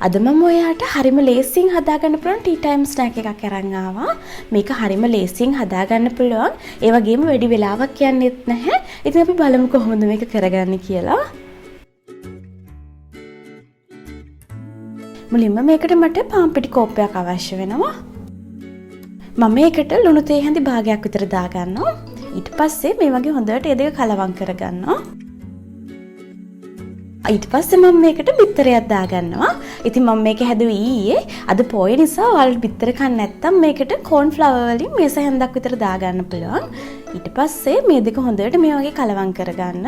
අද මම ඔයාලට හරිම ලේසියෙන් හදාගන්න පුළුවන් ටී ටයිම් ස්නැක් එකක් අරන් ආවා. මේක හරිම ලේසියෙන් හදාගන්න පුළුවන්. ඒ වගේම වැඩි වෙලාවක් යන්නෙත් නැහැ. ඉතින් අපි බලමු කොහොමද මේක කරගන්නේ කියලා. මුලින්ම මේකට මට පාන් පිටි කෝප්පයක් අවශ්‍ය වෙනවා. මම මේකට ලුණු තේ හැඳි භාගයක් විතර දාගන්නවා. ඊට පස්සේ මේ වගේ හොඳට ඒ දෙක කලවම් කරගන්නවා. ඊට පස්සේ මම මේකට බිත්තරයක් දාගන්නවා. ඉතින් මම මේක හැදුවේ ඊයේ. අද පොය නිසා ඔයාලට බිත්තර කන්න නැත්තම් මේකට කෝන් ෆ්ලවර් වලින් මේස හැන්දක් විතර දාගන්න පුළුවන්. ඊට පස්සේ මේ දෙක හොඳට මේ වගේ කලවම් කරගන්න.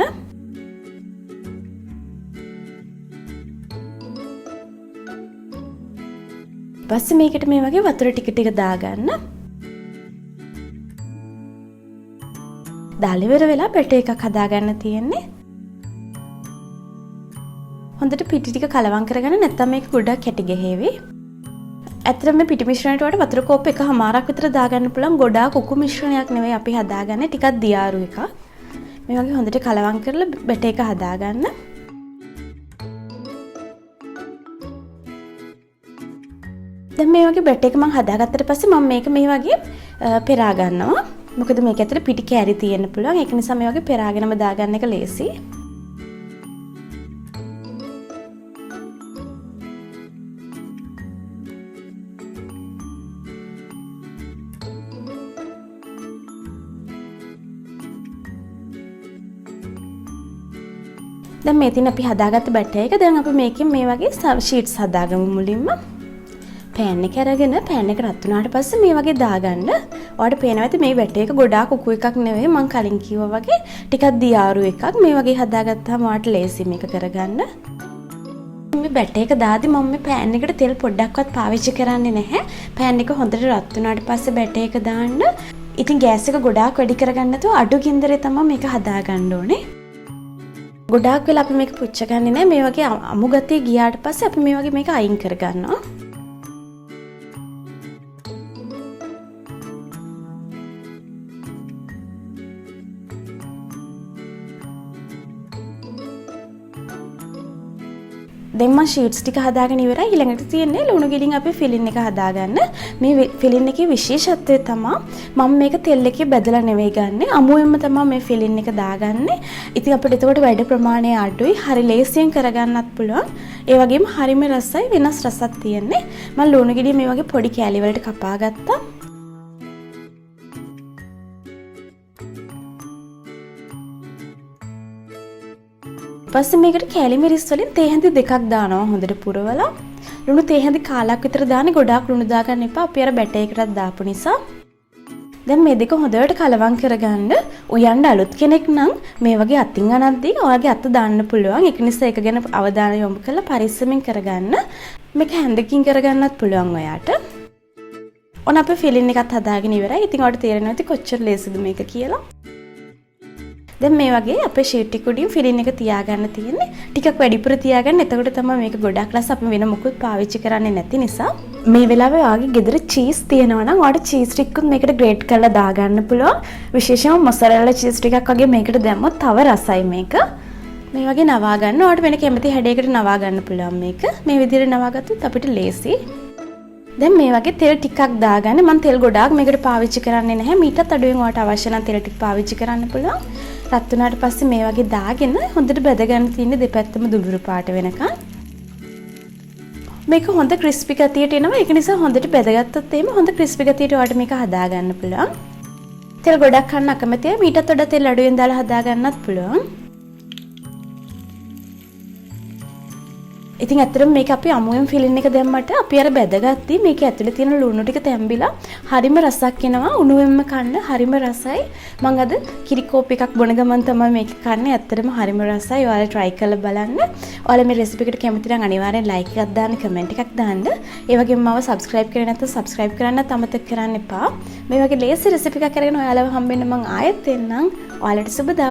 පස්සේ මේකට මේ වගේ වතුර ටික ටික දාගන්න. දාලා ඉවර වෙලා බැටර් එකක් හදාගන්න තියෙන්නේ. හොඳට පිටි ටික කලවම් කරගන්න නැත්නම් මේක ගොඩක් කැටි ගහේවි. ඇත්තටම මේ පිටි මිශ්‍රණයට වඩා වතුර කෝප් එකමාරක් විතර දාගන්න පුළුවන්. ගොඩාක් උකු මිශ්‍රණයක් නෙවෙයි අපි හදාගන්නේ. ටිකක් දියාරු එකක්. මේ වගේ හොඳට කලවම් කරලා බැටර් එක හදාගන්න. දැන් මේ වගේ බැටර් එක මම හදාගත්තට පස්සේ මම මේක මේ වගේ පෙරා ගන්නවා. මොකද මේක ඇතුලේ පිටි කැරි තියෙන්න පුළුවන්. ඒක නිසා මේ වගේ පෙරාගෙනම දාගන්න එක ලේසි. දැන් මේ තින් අපි හදාගත්ත බැටර් එක දැන් අපි මේකෙන් මේ වගේ ෂීට්ස් හදාගමු මුලින්ම. පෑන් එක අරගෙන පෑන් එක රත් වුණාට පස්සේ මේ වගේ දාගන්න. ඔයාලට පේනවා ඇති මේ බැටර් එක ගොඩාක් උකු එකක් නෙවෙයි මම කලින් කිව්වා වගේ ටිකක් දියාරු එකක්. මේ වගේ හදාගත්තාම ඔයාලට ලේසි මේක කරගන්න. මේ බැටර් එක දාද්දි මම මේ පෑන් එකට තෙල් පොඩ්ඩක්වත් පාවිච්චි කරන්නේ නැහැ. පෑන් එක හොඳට රත් වුණාට පස්සේ බැටර් එක දාන්න. ඉතින් ගෑස් එක ගොඩාක් වැඩි කරගන්න නැතුව අඩු ගින්දරේ තමයි මේක හදාගන්න ඕනේ. ගොඩාක් වෙලා අපි මේක පුච්ච ගන්නේ නැහැ. මේ වගේ අමු ගතිය ගියාට පස්සේ අපි මේ වගේ මේක අයින් කරගන්නවා. දැන් මම ෂීට්ස් ටික හදාගෙන ඉවරයි. ඊළඟට තියෙන්නේ ලුණු ගිලින් අපි ෆිලින් එක හදාගන්න. මේ ෆිලින් එකේ විශේෂත්වය තමයි මම මේක තෙල් එකේ බැදලා නෙවෙයි ගන්නෙ. අමුවෙන්ම තමයි මේ ෆිලින් එක දාගන්නේ. ඉතින් අපිට එතකොට වැඩ ප්‍රමාණය අඩුයි. හරි ලේසියෙන් කරගන්නත් පුළුවන්. ඒ වගේම හරිම රසයි වෙනස් රසක් තියෙන්නේ. මම ලුණු ගිලිය මේ වගේ පොඩි කෑලි වලට කපා ගත්තා. පස්සේ මේකට කෑලි මිරිස් වලින් තේ හැඳි දෙකක් දානවා හොඳට පුරවලා. ලුණු තේ හැඳි කාලක් විතර දාන්නේ. ගොඩාක් ලුණු දාගන්න එපා. අපි අර බැටර් එකටත් දාපු නිසා. දැන් මේ දෙක හොඳට කලවම් කරගන්න. උයන්න අලුත් කෙනෙක් නම් මේ වගේ අතින් අනද්දී ඔයාගේ අත දාන්න පුළුවන්. ඒක නිසා ඒක ගැන අවධානය යොමු කරලා පරිස්සමෙන් කරගන්න. මේක හැන්දකින් කරගන්නත් පුළුවන් ඔයාට. ඔන්න අපේ ෆිලින් එකත් හදාගෙන ඉවරයි. ඉතින් ඔයාලට තේරෙනවා ඇති කොච්චර ලේසිද මේක කියලා. දැන් මේ වගේ අපේ ෂීට් එක උඩින් ෆිලින් එක තියාගන්න තියෙන්නේ. ටිකක් වැඩිපුර තියාගන්න. එතකොට තමයි මේක ගොඩක් ලස් අපි වෙන මොකුත් පාවිච්චි කරන්නේ නැති නිසා. මේ වෙලාවේ ඔයාගේ ගෙදර චීස් තියෙනවා නම් ඔයාලට චීස් ටිකකුත් මේකට ග්‍රේට් කරලා දාගන්න පුළුවන්. විශේෂයෙන්ම මොසරෙල්ලා චීස් ටිකක් වගේ මේකට දැම්මොත් තව රසයි මේක. මේ වගේ නවා ගන්න. ඔයාලට වෙන කැමති හැඩයකට නවා ගන්න පුළුවන් මේක. මේ විදිහට නවා ගත්තොත් අපිට ලේසි. දැන් මේ වගේ තෙල් ටිකක් දාගන්න. මම තෙල් ගොඩාක් මේකට පාවිච්චි කරන්නේ නැහැ. මීටත් අඩුවෙන් ඔයාලට අවශ්‍ය නම් තෙල් ටික පාවිච්චි කරන්න පුළුවන්. රත් වුණාට පස්සේ මේ වගේ දාගෙන හොඳට බැද ගන්න තියෙන්නේ දෙපැත්තම දුඹුරු පාට වෙනකන්. මේක හොඳ ක්‍රිස්පි ගතියට එනවා. ඒක නිසා හොඳට බැදගත්තොත් එහෙම හොඳ ක්‍රිස්පි ගතියට ඔයාලට මේක හදා ගන්න පුළුවන්. තෙල් ගොඩක් ගන්න අකමැතියි. මීටත් වඩා තෙල් අඩුවෙන් දාලා හදා ගන්නත් පුළුවන්. ඉතින් ඇත්තටම මේක අපි අමුයෙන් ෆිලින් එක දැම්මට අපි අර බැදගත්තී මේක ඇතුලේ තියෙන ලුණු ටික තැම්බිලා හරිම රසක් එනවා. උණුවෙන්ම කන්න හරිම රසයි. මම අද කිරි කෝප් එකක් බොන ගමන් තමයි මේක කන්නේ. ඇත්තටම හරිම රසයි. ඔයාලා try කරලා බලන්න. ඔයාලා මේ රෙසිපි එකට කැමති නම් අනිවාර්යෙන් like එකක් දාන්න, comment එකක් දාන්න. ඒ වගේම මාව subscribe කරේ නැත්නම් subscribe කරන්නත් අමතක කරන්න එපා. මේ වගේ ලේසි රෙසිපි එකක් අරගෙන ඔයාලව හම්බෙන්න මම ආයෙත් එන්නම්. ඔයාලට සුබ